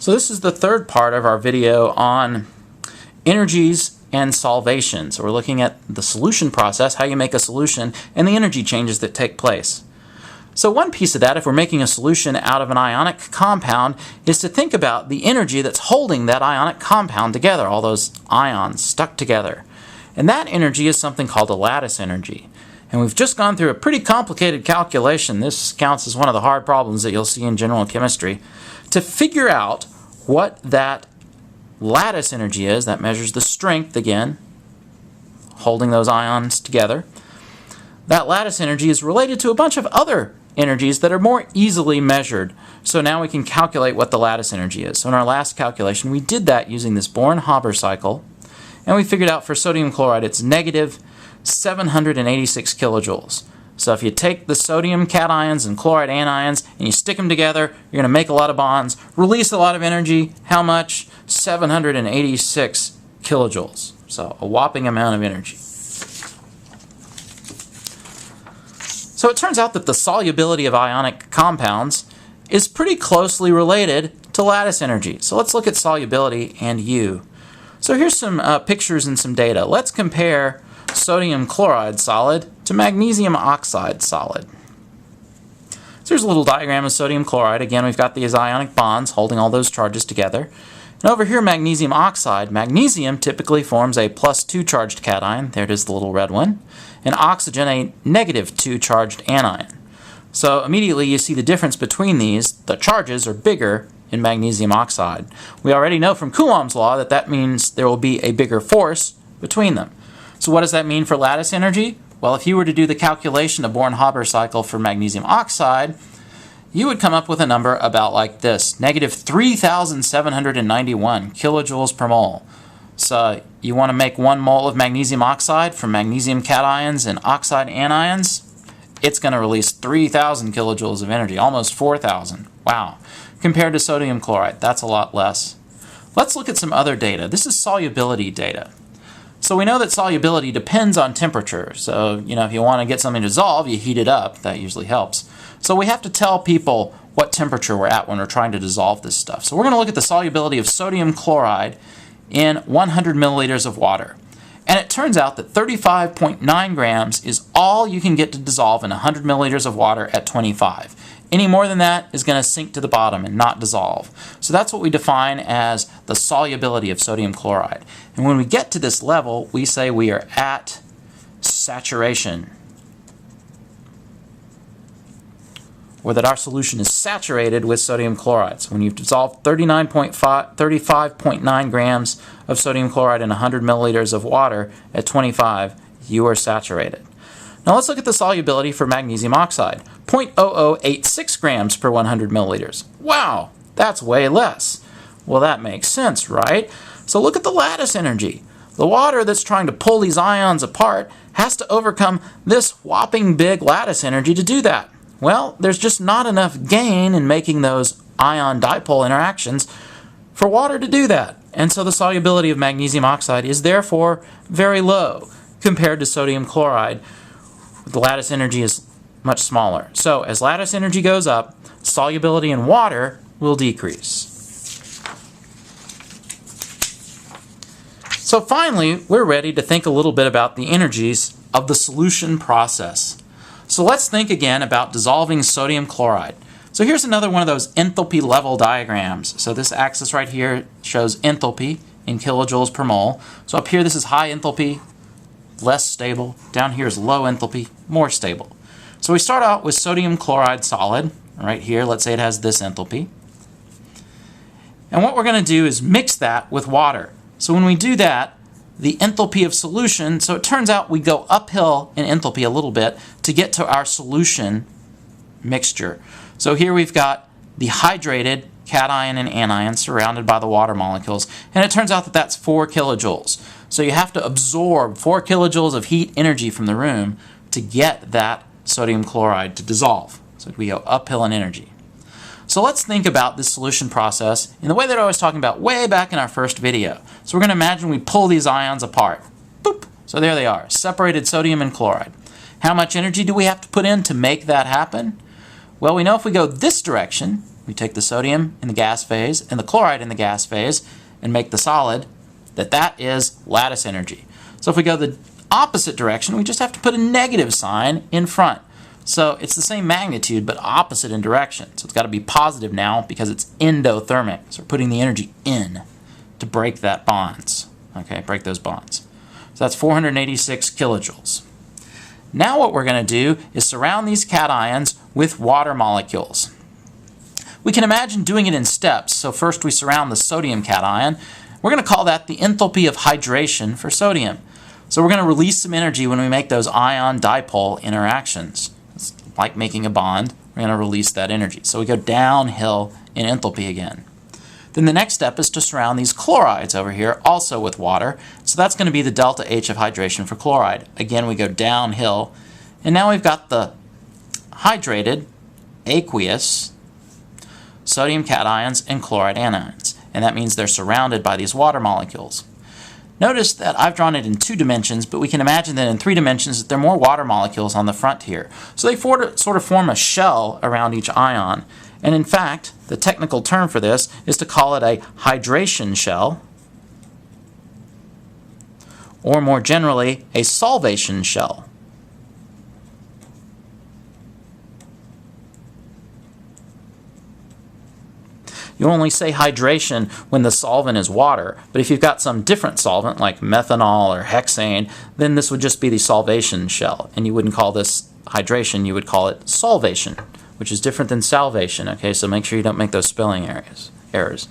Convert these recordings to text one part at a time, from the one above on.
So this is the third part of our video on energies and solvation. So we're looking at the solution process, how you make a solution, and the energy changes that take place. So one piece of that, if we're making a solution out of an ionic compound, is to think about the energy that's holding that ionic compound together, all those ions stuck together. And that energy is something called a lattice energy. And we've just gone through a pretty complicated calculation. This counts as one of the hard problems that you'll see in general chemistry. To figure out what that lattice energy is, that measures the strength, again, holding those ions together. That lattice energy is related to a bunch of other energies that are more easily measured. So now we can calculate what the lattice energy is. So in our last calculation, we did that using this Born-Haber cycle. And we figured out for sodium chloride, it's negative 786 kilojoules. So if you take the sodium cations and chloride anions and you stick them together, you're going to make a lot of bonds, release a lot of energy. How much? 786 kilojoules. So a whopping amount of energy. So it turns out that the solubility of ionic compounds is pretty closely related to lattice energy. So let's look at solubility and U. So here's some pictures and some data. Let's compare sodium chloride solid to magnesium oxide solid. So here's a little diagram of sodium chloride. Again, we've got these ionic bonds holding all those charges together. And over here, magnesium oxide. Magnesium typically forms a +2 charged cation. There it is, the little red one. And oxygen, a -2 charged anion. So immediately you see the difference between these. The charges are bigger in magnesium oxide. We already know from Coulomb's law that that means there will be a bigger force between them. So what does that mean for lattice energy? Well, if you were to do the calculation of Born-Haber cycle for magnesium oxide, you would come up with a number about like this, negative 3,791 kilojoules per mole. So you want to make 1 mole of magnesium oxide from magnesium cations and oxide anions, it's going to release 3,000 kilojoules of energy, almost 4,000. Wow. Compared to sodium chloride, that's a lot less. Let's look at some other data. This is solubility data. So we know that solubility depends on temperature. So, if you want to get something to dissolve, you heat it up. That usually helps. So we have to tell people what temperature we're at when we're trying to dissolve this stuff. So we're going to look at the solubility of sodium chloride in 100 milliliters of water. And it turns out that 35.9 grams is all you can get to dissolve in 100 milliliters of water at 25. Any more than that is going to sink to the bottom and not dissolve. So that's what we define as the solubility of sodium chloride. And when we get to this level, we say we are at saturation, or that our solution is saturated with sodium chloride. So when you've dissolved 35.9 grams of sodium chloride in 100 milliliters of water at 25, you are saturated. Now let's look at the solubility for magnesium oxide. 0.0086 grams per 100 milliliters. Wow, that's way less. Well, that makes sense, right? So look at the lattice energy. The water that's trying to pull these ions apart has to overcome this whopping big lattice energy to do that. Well, there's just not enough gain in making those ion-dipole interactions for water to do that. And so the solubility of magnesium oxide is therefore very low compared to sodium chloride. The lattice energy is much smaller. So as lattice energy goes up, solubility in water will decrease. So finally, we're ready to think a little bit about the energies of the solution process. So let's think again about dissolving sodium chloride. So here's another one of those enthalpy level diagrams. So this axis right here shows enthalpy in kilojoules per mole. So up here this is high enthalpy, less stable. Down here is low enthalpy, more stable. So we start out with sodium chloride solid. Right here, let's say it has this enthalpy. And what we're going to do is mix that with water. So when we do that, the enthalpy of solution, so it turns out we go uphill in enthalpy a little bit to get to our solution mixture. So here we've got the hydrated cation and anion surrounded by the water molecules, and it turns out that that's 4 kilojoules. So you have to absorb 4 kilojoules of heat energy from the room to get that sodium chloride to dissolve. So we go uphill in energy. So let's think about this solution process in the way that I was talking about way back in our first video. So we're going to imagine we pull these ions apart. Boop. So there they are, separated sodium and chloride. How much energy do we have to put in to make that happen? Well, we know if we go this direction, we take the sodium in the gas phase and the chloride in the gas phase and make the solid, that is lattice energy. So if we go the opposite direction, we just have to put a negative sign in front. So it's the same magnitude but opposite in direction. So it's got to be positive now because it's endothermic. So we're putting the energy in to break that bonds. Okay, break those bonds. So that's 486 kilojoules. Now what we're going to do is surround these cations with water molecules. We can imagine doing it in steps. So first we surround the sodium cation. We're going to call that the enthalpy of hydration for sodium. So we're going to release some energy when we make those ion-dipole interactions. It's like making a bond. We're going to release that energy. So we go downhill in enthalpy again. Then the next step is to surround these chlorides over here also with water. So that's going to be the delta H of hydration for chloride. Again, we go downhill. And now we've got the hydrated, aqueous sodium cations and chloride anions. And that means they're surrounded by these water molecules. Notice that I've drawn it in 2 dimensions, but we can imagine that in 3 dimensions that there are more water molecules on the front here. So they sort of form a shell around each ion. And in fact, the technical term for this is to call it a hydration shell, or more generally, a solvation shell. You only say hydration when the solvent is water, but if you've got some different solvent like methanol or hexane, then this would just be the solvation shell, and you wouldn't call this hydration, you would call it solvation, which is different than salvation. Okay, so make sure you don't make those spelling errors.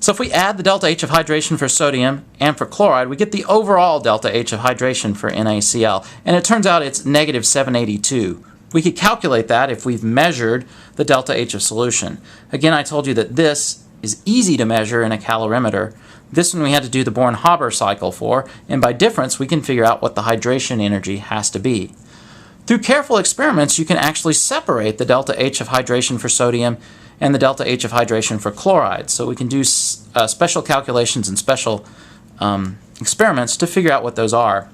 So if we add the delta H of hydration for sodium and for chloride, we get the overall delta H of hydration for NaCl, and it turns out it's negative 782. We could calculate that if we've measured the delta H of solution. Again, I told you that this is easy to measure in a calorimeter. This one we had to do the Born-Haber cycle for, and by difference we can figure out what the hydration energy has to be. Through careful experiments, you can actually separate the delta H of hydration for sodium and the delta H of hydration for chloride. So we can do special calculations and special experiments to figure out what those are.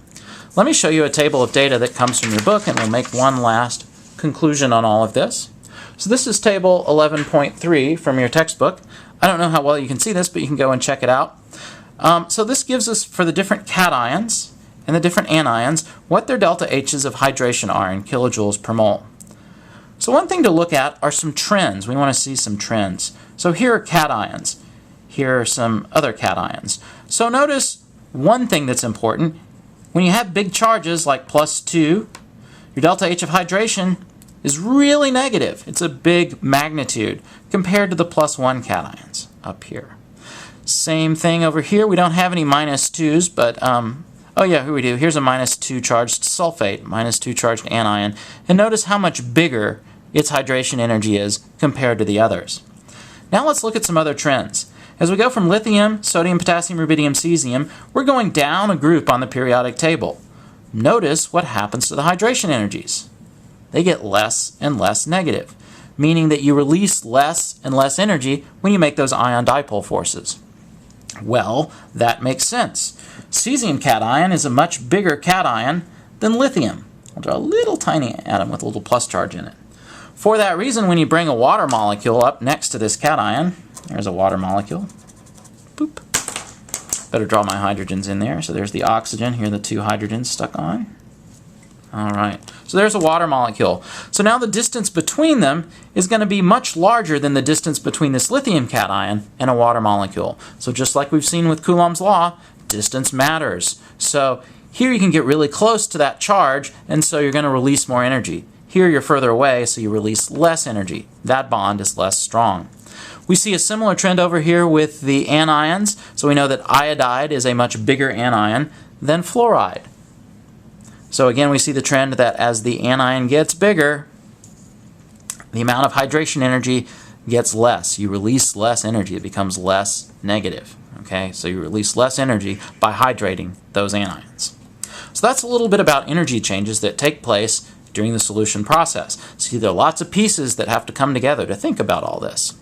Let me show you a table of data that comes from your book, and we'll make one last conclusion on all of this. So this is table 11.3 from your textbook. I don't know how well you can see this, but you can go and check it out. So this gives us, for the different cations and the different anions, what their delta H's of hydration are in kilojoules per mole. So one thing to look at are some trends. We want to see some trends. So here are cations. Here are some other cations. So notice one thing that's important. When you have big charges like +2, your delta H of hydration is really negative. It's a big magnitude compared to the +1 cations up here. Same thing over here. We don't have any -2s, but oh yeah, here we do. Here's a -2 charged sulfate, -2 charged anion. And notice how much bigger its hydration energy is compared to the others. Now let's look at some other trends. As we go from lithium, sodium, potassium, rubidium, cesium, we're going down a group on the periodic table. Notice what happens to the hydration energies. They get less and less negative, meaning that you release less and less energy when you make those ion-dipole forces. Well, that makes sense. Cesium cation is a much bigger cation than lithium. I'll draw a little tiny atom with a little plus charge in it. For that reason, when you bring a water molecule up next to this cation, there's a water molecule. Boop. Better draw my hydrogens in there. So there's the oxygen. Here are the 2 hydrogens stuck on. All right. So there's a water molecule. So now the distance between them is going to be much larger than the distance between this lithium cation and a water molecule. So just like we've seen with Coulomb's law, distance matters. So here you can get really close to that charge, and so you're going to release more energy. Here you're further away, so you release less energy. That bond is less strong. We see a similar trend over here with the anions. So we know that iodide is a much bigger anion than fluoride. So again, we see the trend that as the anion gets bigger, the amount of hydration energy gets less. You release less energy. It becomes less negative. Okay, so you release less energy by hydrating those anions. So that's a little bit about energy changes that take place during the solution process. See, there are lots of pieces that have to come together to think about all this.